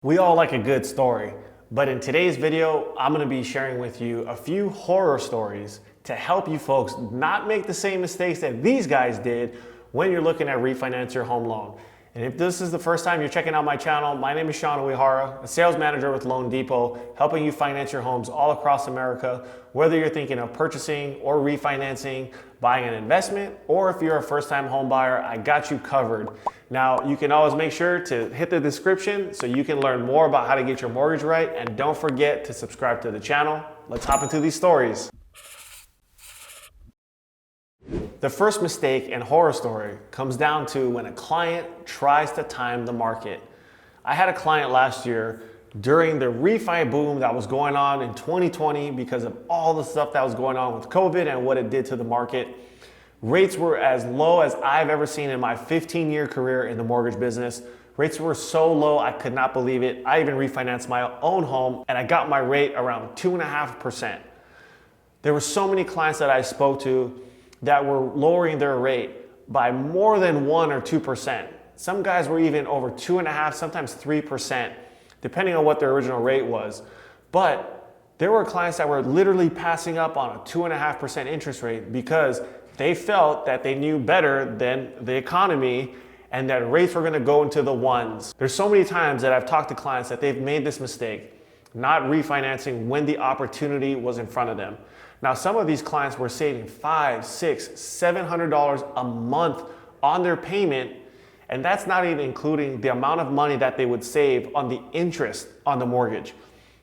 We all like a good story, but in today's video, I'm going to be sharing with you a few horror stories to help you folks not make the same mistakes that these guys did when you're looking at refinance your home loan. And if this is the first time you're checking out my channel, my name is Sean Uehara, a sales manager with Loan Depot, helping you finance your homes all across America, whether you're thinking of purchasing or refinancing, buying an investment, or if you're a first-time home buyer, I got you covered. Now, you can always make sure to hit the description so you can learn more about how to get your mortgage right, and don't forget to subscribe to the channel. Let's hop into these stories. The first mistake and horror story comes down to when a client tries to time the market. I had a client last year during the refi boom that was going on in 2020 because of all the stuff that was going on with COVID and what it did to the market. Rates were as low as I've ever seen in my 15-year career in the mortgage business. Rates were so low, I could not believe it. I even refinanced my own home and I got my rate around 2.5%. There were so many clients that I spoke to that were lowering their rate by more than 1 or 2%. Some guys were even over 2.5%, sometimes 3%, depending on what their original rate was. But there were clients that were literally passing up on a 2.5% interest rate because they felt that they knew better than the economy and that rates were gonna go into the ones. There's so many times that I've talked to clients that they've made this mistake, not refinancing when the opportunity was in front of them. Now, some of these clients were saving $500, $600, $700 a month on their payment, and that's not even including the amount of money that they would save on the interest on the mortgage.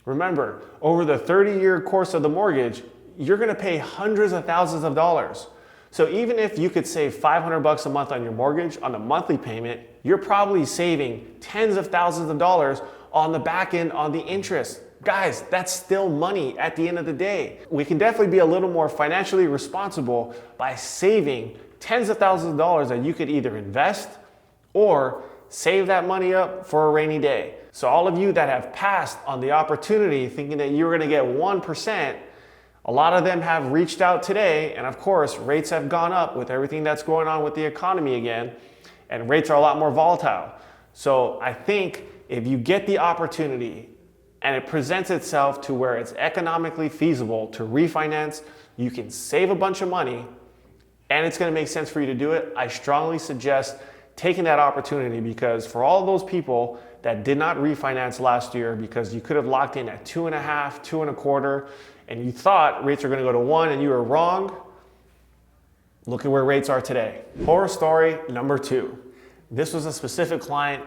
Remember, over the 30-year course of the mortgage, you're gonna pay hundreds of thousands of dollars. So even if you could save $500 a month on your mortgage on the monthly payment, you're probably saving tens of thousands of dollars on the back end on the interest. Guys, that's still money at the end of the day. We can definitely be a little more financially responsible by saving tens of thousands of dollars that you could either invest or save that money up for a rainy day. So all of you that have passed on the opportunity thinking that you're gonna get 1%, a lot of them have reached out today, and of course, rates have gone up with everything that's going on with the economy again, and rates are a lot more volatile. So I think if you get the opportunity and it presents itself to where it's economically feasible to refinance, you can save a bunch of money, and it's gonna make sense for you to do it, I strongly suggest taking that opportunity, because for all those people that did not refinance last year because you could have locked in at 2.5%, 2.25%, and you thought rates were gonna go to 1% and you were wrong, look at where rates are today. Horror story number 2. This was a specific client,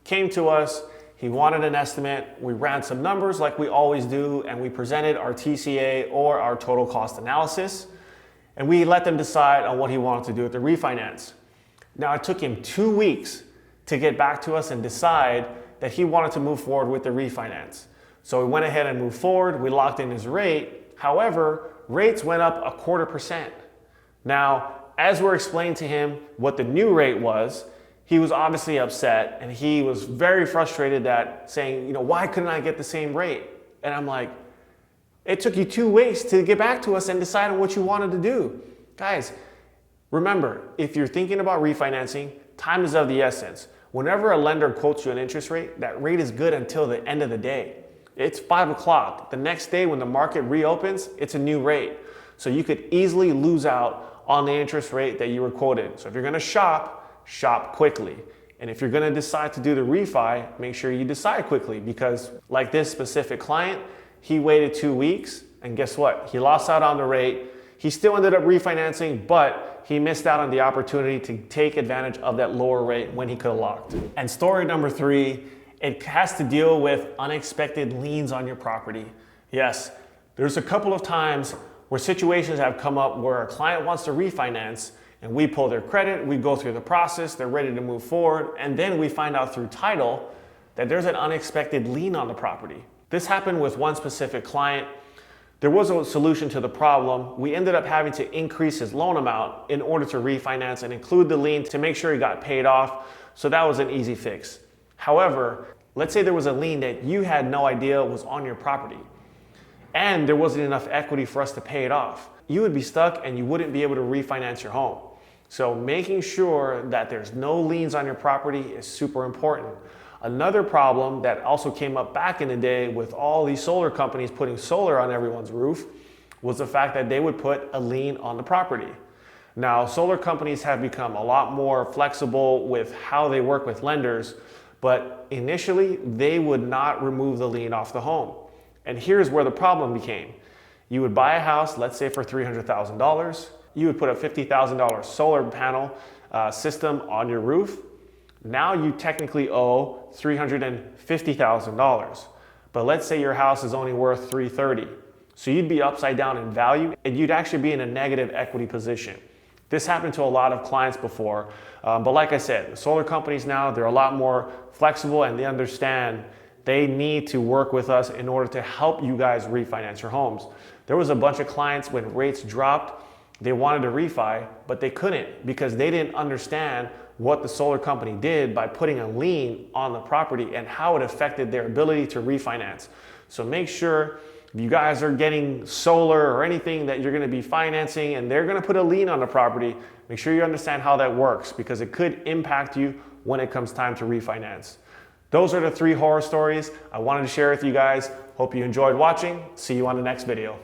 came to us, he wanted an estimate, we ran some numbers like we always do, and we presented our TCA or our total cost analysis, and we let them decide on what he wanted to do with the refinance. Now, it took him 2 weeks to get back to us and decide that he wanted to move forward with the refinance. So we went ahead and moved forward, we locked in his rate. However, rates went up 0.25%. Now, as we're explaining to him what the new rate was, he was obviously upset and he was very frustrated that saying, why couldn't I get the same rate? And I'm like, it took you 2 weeks to get back to us and decide on what you wanted to do. Guys, remember, if you're thinking about refinancing, time is of the essence. Whenever a lender quotes you an interest rate, that rate is good until the end of the day. It's 5 o'clock. The next day when the market reopens, it's a new rate. So you could easily lose out on the interest rate that you were quoted. So if you're gonna shop quickly. And if you're gonna decide to do the refi, make sure you decide quickly, because like this specific client, he waited 2 weeks, and guess what? He lost out on the rate. He still ended up refinancing, but he missed out on the opportunity to take advantage of that lower rate when he could have locked. And story number 3, it has to deal with unexpected liens on your property. Yes, there's a couple of times where situations have come up where a client wants to refinance, and we pull their credit, we go through the process, they're ready to move forward, and then we find out through title that there's an unexpected lien on the property. This happened with one specific client. There was a solution to the problem. We ended up having to increase his loan amount in order to refinance and include the lien to make sure he got paid off, so that was an easy fix. However, let's say there was a lien that you had no idea was on your property, and there wasn't enough equity for us to pay it off. You would be stuck and you wouldn't be able to refinance your home. So making sure that there's no liens on your property is super important. Another problem that also came up back in the day with all these solar companies putting solar on everyone's roof was the fact that they would put a lien on the property. Now, solar companies have become a lot more flexible with how they work with lenders, but initially they would not remove the lien off the home. And here's where the problem became. You would buy a house, let's say for $300,000. You would put a $50,000 solar panel system on your roof. Now you technically owe $350,000. But let's say your house is only worth $330,000. So you'd be upside down in value and you'd actually be in a negative equity position. This happened to a lot of clients before, but like I said, the solar companies now, they're a lot more flexible and they understand they need to work with us in order to help you guys refinance your homes. There was a bunch of clients when rates dropped, they wanted to refi, but they couldn't because they didn't understand what the solar company did by putting a lien on the property and how it affected their ability to refinance. So make sure if you guys are getting solar or anything that you're going to be financing and they're going to put a lien on the property, make sure you understand how that works because it could impact you when it comes time to refinance. Those are the 3 horror stories I wanted to share with you guys. Hope you enjoyed watching. See you on the next video.